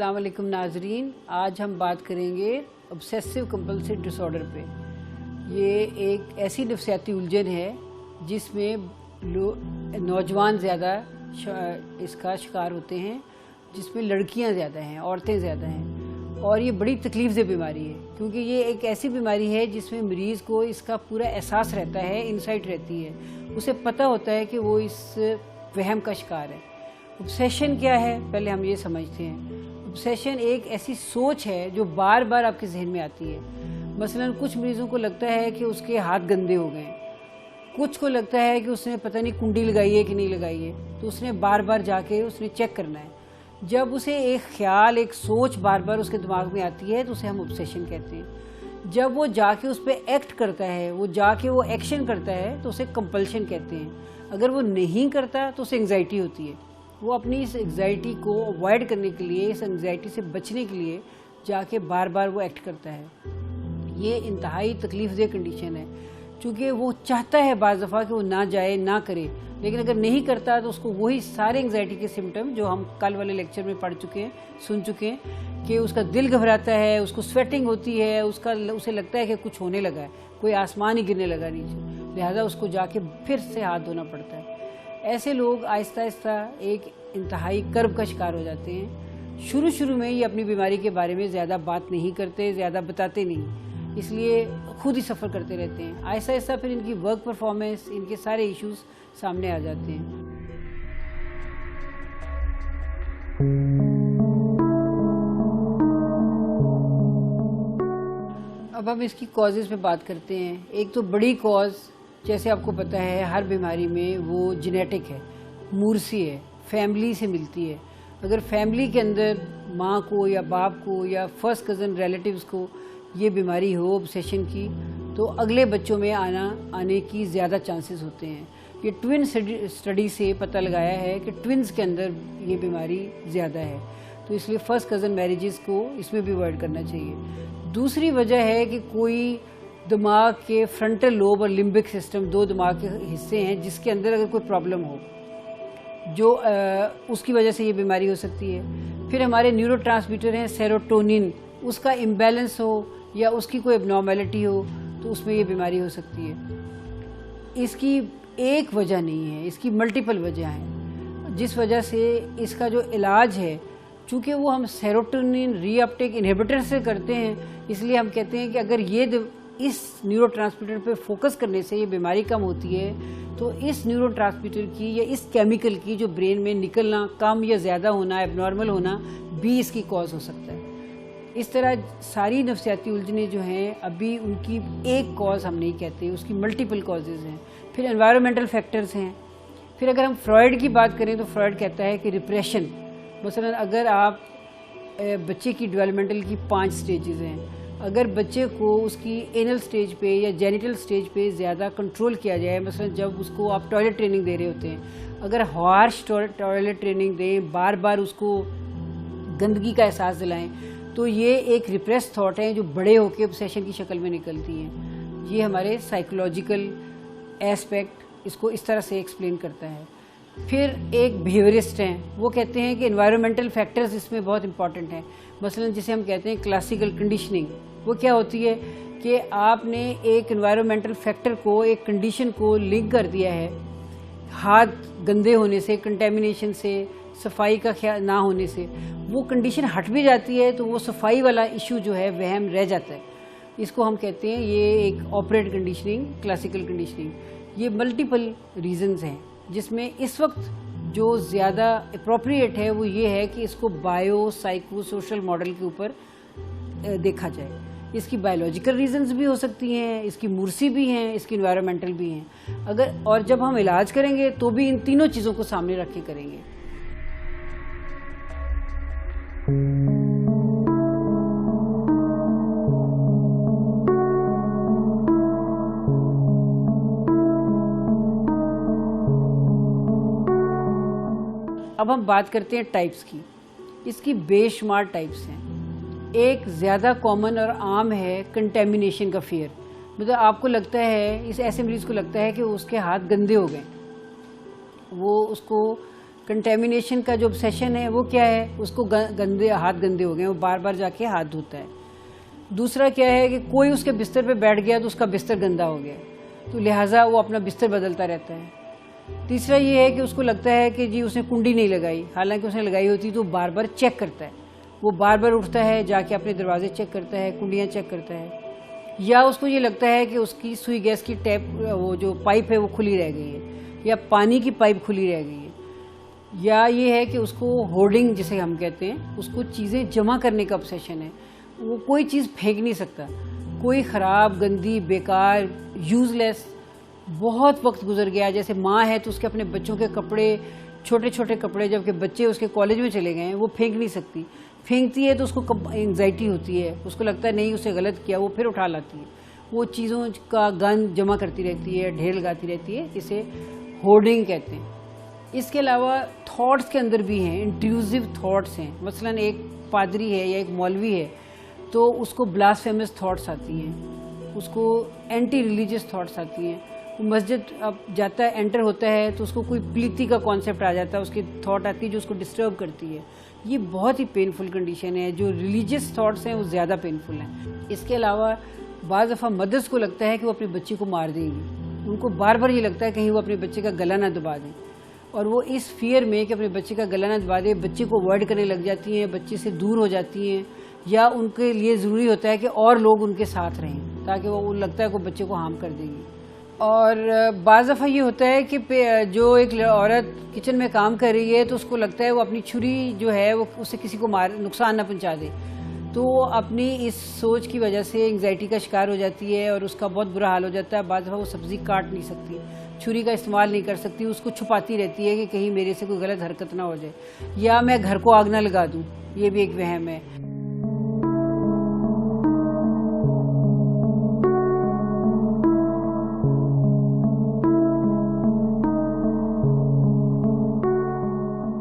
अस्सलाम वालेकुम नाजरीन, आज हम बात करेंगे ऑब्सेसिव कंपल्सिव डिसऑर्डर पे। ये एक ऐसी नफ्सियाती उलझन है जिसमें नौजवान ज़्यादा इसका शिकार होते हैं, जिसमें लड़कियां ज़्यादा हैं, औरतें ज़्यादा हैं। और ये बड़ी तकलीफ़देह बीमारी है क्योंकि ये एक ऐसी बीमारी है जिसमें मरीज़ को इसका पूरा एहसास रहता है, इंसाइट रहती है, उसे पता होता है कि वो इस वहम का शिकार है। ऑब्सेशन क्या है, पहले हम ये समझते हैं। ऑब्सेशन एक ऐसी सोच है जो बार बार आपके जहन में आती है। मसलन कुछ मरीजों को लगता है कि उसके हाथ गंदे हो गए, कुछ को लगता है कि उसने पता नहीं कुंडी लगाई है कि नहीं लगाई है, तो उसने बार बार जाके उसने चेक करना है। जब उसे एक ख्याल, एक सोच बार बार उसके दिमाग में आती है तो उसे हम ऑब्सेशन कहते हैं। जब वो जाके उस पर एक्ट करता है, वो जाके वो एक्शन करता है तो उसे कंपल्शन कहते हैं। अगर वो नहीं करता तो उसे एंग्जाइटी होती है। वो अपनी इस एंग्जाइटी को अवॉइड करने के लिए, इस एंग्जाइटी से बचने के लिए जाके बार बार वो एक्ट करता है। ये इंतहाई तकलीफदेह कंडीशन है क्योंकि वो चाहता है बाज़ दफ़ा कि वो ना जाए, ना करे, लेकिन अगर नहीं करता तो उसको वही सारे एंग्जाइटी के सिम्टम जो हम कल वाले लेक्चर में पढ़ चुके हैं, सुन चुके हैं, कि उसका दिल घबराता है, उसको स्वेटिंग होती है, उसे लगता है कि कुछ होने लगा है, कोई आसमान ही गिरने लगा नीचे, लिहाजा उसको जाके फिर से हाथ धोना पड़ता है। ऐसे लोग आहिस्ता आहिस्ता एक इंतहाई कर्ब का शिकार हो जाते हैं। शुरू में ये अपनी बीमारी के बारे में ज़्यादा बात नहीं करते, ज़्यादा बताते नहीं, इसलिए खुद ही सफ़र करते रहते हैं। आहिस्ता आहिस्ता फिर इनकी वर्क परफॉर्मेंस, इनके सारे इश्यूज सामने आ जाते हैं। अब हम इसकी कॉजेज़ पे बात करते हैं। एक तो बड़ी कॉज, जैसे आपको पता है हर बीमारी में वो जेनेटिक है, मूर्सी है, फैमिली से मिलती है। अगर फैमिली के अंदर माँ को या बाप को या फर्स्ट कज़न रिलेटिव्स को ये बीमारी हो ऑब्सेशन की, तो अगले बच्चों में आने की ज़्यादा चांसेस होते हैं। ये ट्विन स्टडी से पता लगाया है कि ट्विन्स के अंदर ये बीमारी ज़्यादा है, तो इसलिए फर्स्ट कज़न मैरिजेस को इसमें भी अवॉइड करना चाहिए। दूसरी वजह है कि कोई दिमाग के फ्रंटल लोब और लिम्बिक सिस्टम, दो दिमाग के हिस्से हैं जिसके अंदर अगर कोई प्रॉब्लम हो, जो उसकी वजह से ये बीमारी हो सकती है। फिर हमारे न्यूरोट्रांसमीटर हैं सेरोटोनिन, उसका इम्बैलेंस हो या उसकी कोई एबनॉर्मेलिटी हो तो उसमें ये बीमारी हो सकती है। इसकी एक वजह नहीं है, इसकी मल्टीपल वजह हैं, जिस वजह से इसका जो इलाज है, चूँकि वो हम सेरोटोनिन रीअपटेक इनहिबिटर से करते हैं, इसलिए हम कहते हैं कि अगर ये इस न्यूरोट्रांसमीटर पे फोकस करने से ये बीमारी कम होती है, तो इस न्यूरोट्रांसमीटर की या इस केमिकल की जो ब्रेन में निकलना कम या ज़्यादा होना, एबनॉर्मल होना भी इसकी कॉज हो सकता है। इस तरह सारी नफ्सियाती उलझने जो हैं, अभी उनकी एक कॉज हम नहीं कहते, उसकी मल्टीपल कॉजेज़ हैं। फिर एनवायरमेंटल फैक्टर्स हैं। फिर अगर हम फ्रॉइड की बात करें तो फ्रॉइड कहता है कि रिप्रेशन, मसलन अगर आप बच्चे की डेवलपमेंटल की 5 स्टेजेस हैं, अगर बच्चे को उसकी एनल स्टेज पे या जेनिटल स्टेज पे ज़्यादा कंट्रोल किया जाए, मसलन जब उसको आप टॉयलेट ट्रेनिंग दे रहे होते हैं, अगर हार्श टॉयलेट ट्रेनिंग दें, बार बार उसको गंदगी का एहसास दिलाएं, तो ये एक रिप्रेस थॉट है जो बड़े होकर ऑब्सेशन की शक्ल में निकलती हैं। ये हमारे साइकोलॉजिकल एस्पेक्ट इसको इस तरह से एक्सप्लेन करता है। फिर एक बिहेवियरिस्ट हैं, वो कहते हैं कि एनवायरमेंटल फैक्टर्स इसमें बहुत इंपॉर्टेंट हैं। मसलन जिसे हम कहते हैं क्लासिकल कंडीशनिंग, वो क्या होती है कि आपने एक एनवायरमेंटल फैक्टर को, एक कंडीशन को लिंक कर दिया है हाथ गंदे होने से, कंटेमिनेशन से, सफाई का ख्याल ना होने से। वो कंडीशन हट भी जाती है तो वो सफाई वाला इशू जो है वहम रह जाता है। इसको हम कहते हैं ये एक ऑपरेट कंडीशनिंग, क्लासिकल कंडीशनिंग। ये मल्टीपल रीजंस हैं जिसमें इस वक्त जो ज़्यादा अप्रोप्रिएट है वो ये है कि इसको बायो साइको सोशल मॉडल के ऊपर देखा जाए। इसकी बायोलॉजिकल रीजंस भी हो सकती हैं, इसकी मूर्सी भी हैं, इसकी एनवायरमेंटल भी हैं। और जब हम इलाज करेंगे तो भी इन तीनों चीज़ों को सामने रख के करेंगे। अब हम बात करते हैं टाइप्स की। इसकी बेशुमार टाइप्स हैं। एक ज़्यादा कॉमन और आम है कंटेमिनेशन का फियर, मतलब आपको लगता है, इस ऐसे मरीज को लगता है कि उसके हाथ गंदे हो गए, वो उसको कंटेमिनेशन का जो ऑब्सेशन है वो क्या है, उसको गंदे हाथ गंदे हो गए, वो बार बार जाके हाथ धोता है। दूसरा क्या है कि कोई उसके बिस्तर पे बैठ गया तो उसका बिस्तर गंदा हो गया, तो लिहाजा वो अपना बिस्तर बदलता रहता है। तीसरा ये है कि उसको लगता है कि जी उसने कुंडी नहीं लगाई, हालांकि उसने लगाई होती तो बार बार चेक करता है, वो बार बार उठता है, जाके अपने दरवाजे चेक करता है, कुंडियाँ चेक करता है। या उसको ये लगता है कि उसकी सुई गैस की टैप, वो जो पाइप है वो खुली रह गई है, या पानी की पाइप खुली रह गई है। या ये है कि उसको होर्डिंग जिसे हम कहते हैं, उसको चीज़ें जमा करने का ऑब्सेशन है, वो कोई चीज़ फेंक नहीं सकता, कोई ख़राब गंदी बेकार यूज़लेस। बहुत वक्त गुजर गया, जैसे माँ है तो उसके अपने बच्चों के कपड़े, छोटे छोटे कपड़े, जबकि बच्चे उसके कॉलेज में चले गए हैं, वो फेंक नहीं सकती। फेंकती है तो उसको एंग्जाइटी होती है, उसको लगता है नहीं उसने गलत किया, वो फिर उठा लाती है, वो चीज़ों का गंद जमा करती रहती है, ढेर लगाती रहती है, जिसे होर्डिंग कहते हैं। इसके अलावा थॉट्स के अंदर भी हैं, इंट्रूसिव थॉट्स हैं। मसलन एक पादरी है या एक मौलवी है तो उसको ब्लास्फेमस थॉट्स आती हैं, उसको एंटी रिलीजियस थॉट्स आती हैं। वो मस्जिद अब जाता है, एंटर होता है तो उसको कोई प्लीति का कॉन्सेप्ट आ जाता है, उसकी थॉट आती है जो उसको डिस्टर्ब करती है। ये बहुत ही पेनफुल कंडीशन है। जो रिलीजियस थॉट्स हैं वो ज़्यादा पेनफुल हैं। इसके अलावा बाज़ दफ़ा मदर्स को लगता है कि वो अपने बच्चे को मार देंगी, उनको बार बार ये लगता है कहीं वो अपने बच्चे का गला ना दबा दें, और वो इस फियर में कि अपने बच्चे का गला ना दबा दे, बच्चे को अवॉइड करने लग जाती हैं, बच्चे से दूर हो जाती हैं, या उनके लिए ज़रूरी होता है कि और लोग उनके साथ रहें ताकि वो लगता है कि बच्चे को हार्म कर देंगी। और बाज़ दफ़ा ये होता है कि जो एक औरत किचन में काम कर रही है तो उसको लगता है वो अपनी छुरी जो है वो उससे किसी को नुकसान ना पहुंचा दे, तो वो अपनी इस सोच की वजह से एंग्जाइटी का शिकार हो जाती है और उसका बहुत बुरा हाल हो जाता है। बाज़ दफ़ा वो सब्ज़ी काट नहीं सकती, छुरी का इस्तेमाल नहीं कर सकती, उसको छुपाती रहती है कि कहीं मेरे से कोई गलत हरकत ना हो जाए, या मैं घर को आग ना लगा दूँ, ये भी एक वहम है।